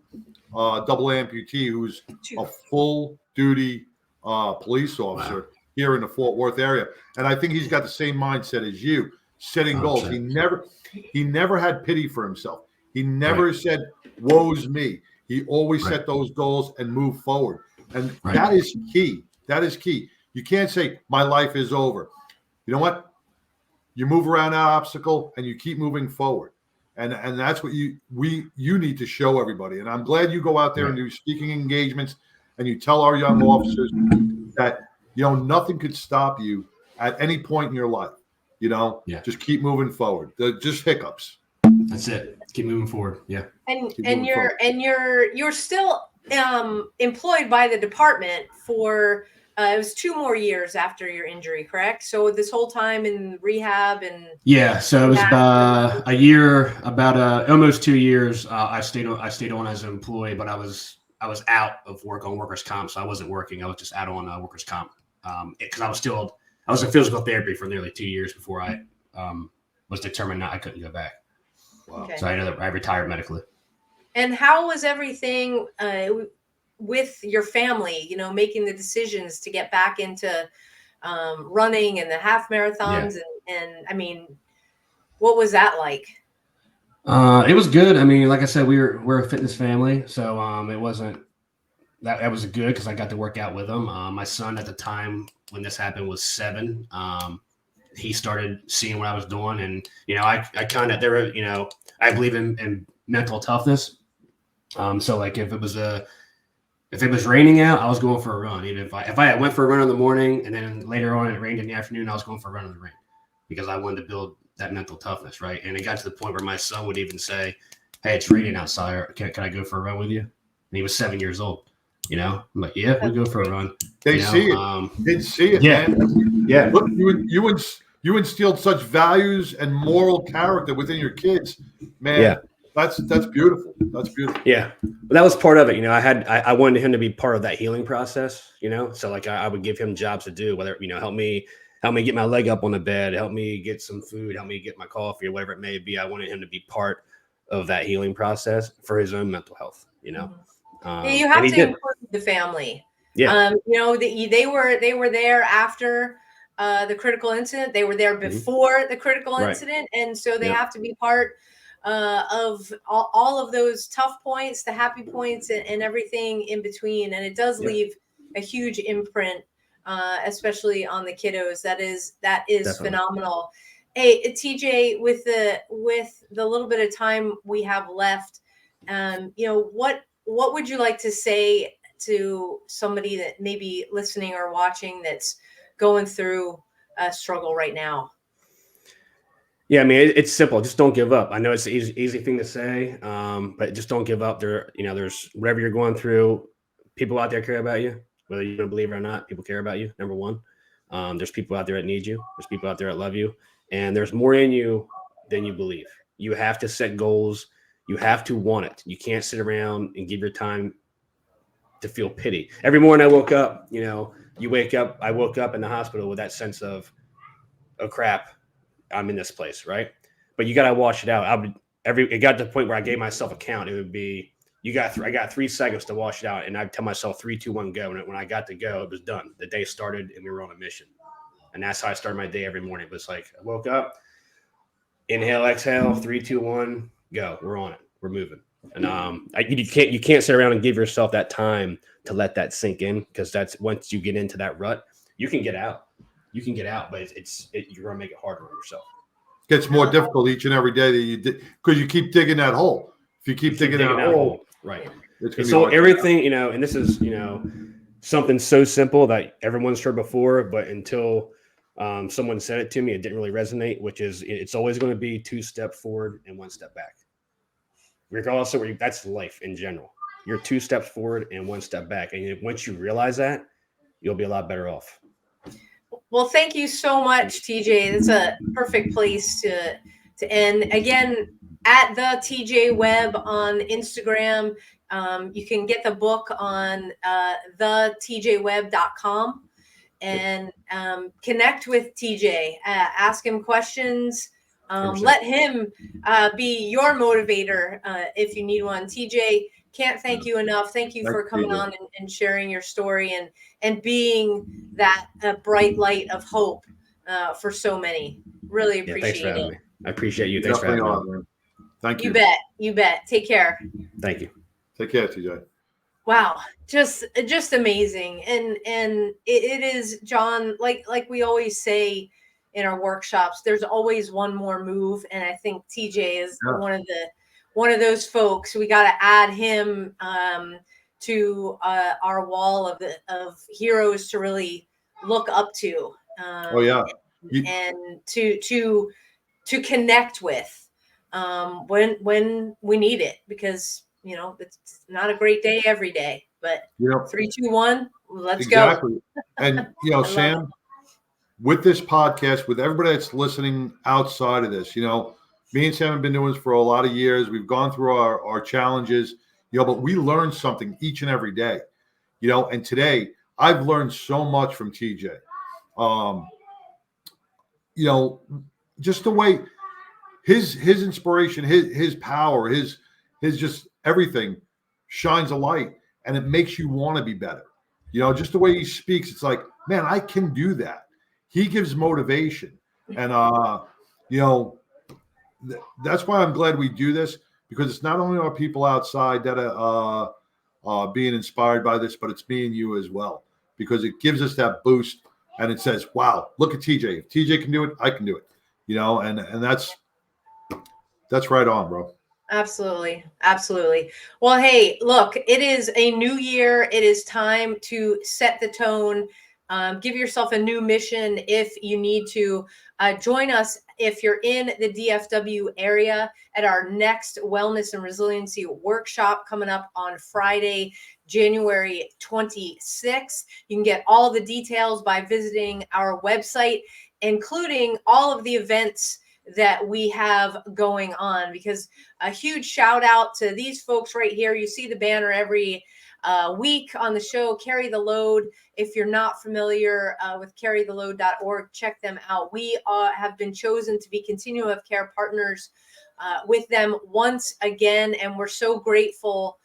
double amputee who's a full duty police officer here in the Fort Worth area. And I think he's got the same mindset as you, setting goals. He never had pity for himself. He never said, woe's me. He always set those goals and moved forward. And that is key. That is key. You can't say, my life is over. You know what? You move around that obstacle and you keep moving forward. And that's what you need to show everybody. And I'm glad you go out there and do speaking engagements and you tell our young officers that, nothing could stop you at any point in your life. Just keep moving forward. Just hiccups. That's it. Keep moving forward. Yeah. And you're still employed by the department for it was 2 more years after your injury, correct? So this whole time in rehab and so it was about a year, almost 2 years. I stayed on as an employee, but I was out of work on workers' comp, so I wasn't working. I was just out on workers' comp because I was in physical therapy for nearly 2 years before I was determined that I couldn't go back. Wow. Okay. So I retired medically. And how was everything with your family, making the decisions to get back into running and the half marathons? And I mean, what was that like? It was good. I mean, like I said, we're a fitness family. So it wasn't, that was good because I got to work out with them. My son at the time when this happened was 7. He started seeing what I was doing, and I kind of I believe in mental toughness. So like if it was raining out, I was going for a run. Even if I went for a run in the morning and then later on it rained in the afternoon, I was going for a run in the rain because I wanted to build that mental toughness, right? And it got to the point where my son would even say, "Hey, it's raining outside. Can I go for a run with you?" And he was 7 years old. I'm like, "Yeah, we'll go for a run." They see it. They see it, man. Yeah. Look, you instilled such values and moral character within your kids, man. Yeah. That's beautiful. That's beautiful. Yeah. Well, that was part of it. I wanted him to be part of that healing process, so like I would give him jobs to do, whether, help me get my leg up on the bed, help me get some food, help me get my coffee or whatever it may be. I wanted him to be part of that healing process for his own mental health, you have to include the family. Yeah. They were there after the critical incident. They were there before the critical incident. And so they have to be part of all of those tough points, the happy points, and everything in between. And it does leave a huge imprint, especially on the kiddos. That is Definitely. Phenomenal. Hey, TJ, with the little bit of time we have left, what would you like to say to somebody that may be listening or watching that's going through a struggle right now? Yeah, I mean, it's simple. Just don't give up. I know it's an easy thing to say, but just don't give up. There's whatever you're going through, people out there care about you, whether you don't believe it or not. People care about you. Number one, there's people out there that need you. There's people out there that love you, and there's more in you than you believe. You have to set goals. You have to want it. You can't sit around and give your time to feel pity. Every morning I woke up, I woke up in the hospital with that sense of, oh crap, I'm in this place, right? But you got to wash it out. It got to the point where I gave myself a count. It would be, I got 3 seconds to wash it out, and I'd tell myself 3, 2, 1, go. And when I got to go, it was done. The day started, and we were on a mission. And that's how I started my day every morning. It was like I woke up, inhale, exhale, 3, 2, 1, go. We're on it. We're moving. And you can't sit around and give yourself that time to let that sink in, because that's once you get into that rut, you can get out. You can get out, but you're gonna make it harder on yourself. It gets more difficult each and every day that you did, because you keep digging that hole. If you keep digging that hole, right? So everything, and this is something so simple that everyone's heard before, but until someone said it to me, it didn't really resonate. Which is, it's always going to be 2 steps forward and 1 step back. Regardless of that's life in general. You're 2 steps forward and 1 step back, and once you realize that, you'll be a lot better off. Well, thank you so much, TJ. That's a perfect place to end. Again, at the TJ Webb on Instagram. You can get the book on thetjwebb.com and connect with TJ. Ask him questions. Let him be your motivator if you need one. TJ, can't thank you enough. Thank you for coming on and sharing your story and being that bright light of hope for so many. Really appreciate it. I appreciate you. Thanks for having me. Thank you. You bet. Take care. Thank you. Take care, TJ. Wow, just amazing, and it is, John. Like we always say in our workshops, there's always one more move, and I think TJ is one of those folks. We got to add him to our wall of heroes to really look up to. And to connect with when we need it, because it's not a great day every day, but 3, 2, 1, let's go. And Sam, with this podcast, with everybody that's listening outside of this, me and Sam have been doing this for a lot of years. We've gone through our challenges, but we learn something each and every day, and today I've learned so much from TJ. Just the way his inspiration, his power, his just everything shines a light, and it makes you want to be better. Just the way he speaks, it's like, man, I can do that. He gives motivation, and that's why I'm glad we do this, because it's not only our people outside that are being inspired by this, but it's me and you as well, because it gives us that boost, and it says, wow, look at TJ. If TJ can do it, I can do it. And that's right on, bro. Absolutely. Well, hey, look, it is a new year. It is time to set the tone. Give yourself a new mission if you need to. Join us if you're in the DFW area at our next Wellness and Resiliency workshop coming up on Friday, January 26th. You can get all the details by visiting our website, including all of the events that we have going on, because a huge shout out to these folks right here. You see the banner every week on the show, Carry the Load. If you're not familiar with carrytheload.org, check them out. We have been chosen to be Continuum of Care partners with them once again, and we're so grateful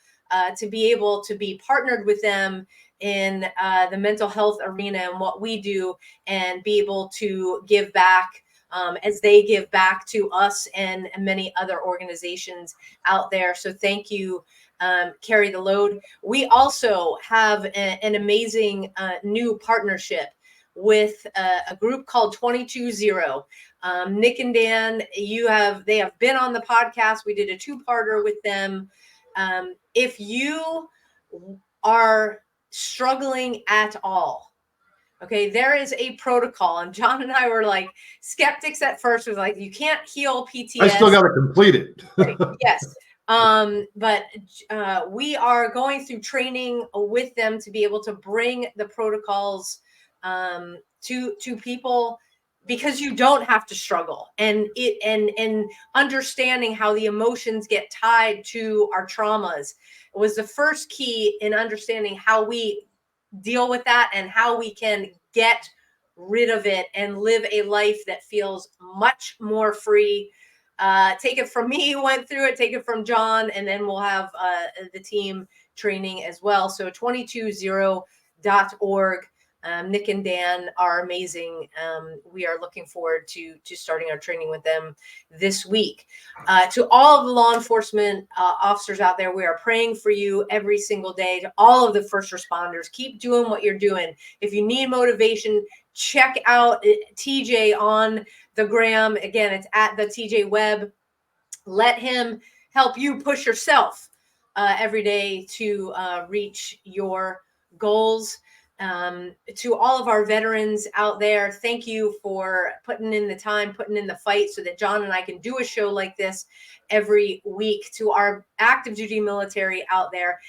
to be able to be partnered with them in the mental health arena and what we do, and be able to give back as they give back to us and many other organizations out there. So thank you, Carry the Load. We also have an amazing new partnership with a group called 22-0. Nick and Dan, they have been on the podcast. We did a 2-parter with them. If you are struggling at all, Okay, there is a protocol, and John and I were like skeptics at first. Was like, you can't heal PTSD. I still got to complete it. Yes. But we are going through training with them to be able to bring the protocols to people, because you don't have to struggle, and understanding how the emotions get tied to our traumas was the first key in understanding how we deal with that and how we can get rid of it and live a life that feels much more free. Take it from me, went through it, take it from John, and then we'll have the team training as well. So 220.org. Nick and Dan are amazing. We are looking forward to starting our training with them this week. To all of the law enforcement officers out there, we are praying for you every single day. To all of the first responders, keep doing what you're doing. If you need motivation, check out TJ on the gram. Again, it's at the TJ Webb. Let him help you push yourself every day to reach your goals. To all of our veterans out there, thank you for putting in the time, putting in the fight so that John and I can do a show like this every week. To our active duty military out there,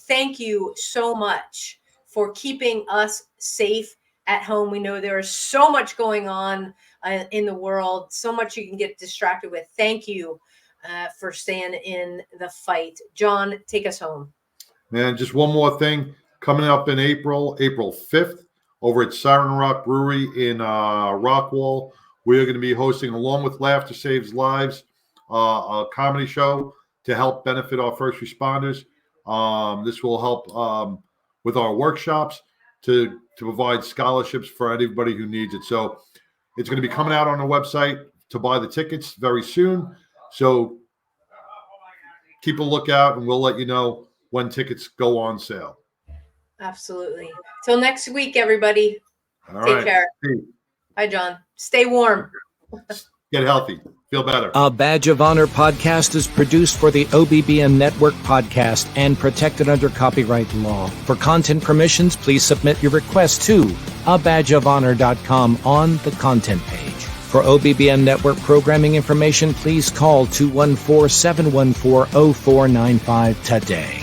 thank you so much for keeping us safe at home. We know there is so much going on in the world, so much you can get distracted with. Thank you for staying in the fight. John, take us home. Man, just one more thing. Coming up in April 5th, over at Siren Rock Brewery in Rockwall, we're going to be hosting, along with Laughter Saves Lives, a comedy show to help benefit our first responders. This will help with our workshops to provide scholarships for anybody who needs it. So it's going to be coming out on the website to buy the tickets very soon. So keep a lookout, and we'll let you know when tickets go on sale. Absolutely. Till next week, everybody. All Take right. care. Bye, John. Stay warm. Get healthy. Feel better. A Badge of Honor podcast is produced for the OBBN Network podcast and protected under copyright law. For content permissions, please submit your request to abadgeofhonor.com on the content page. For OBBN Network programming information, please call 214-714-0495 today.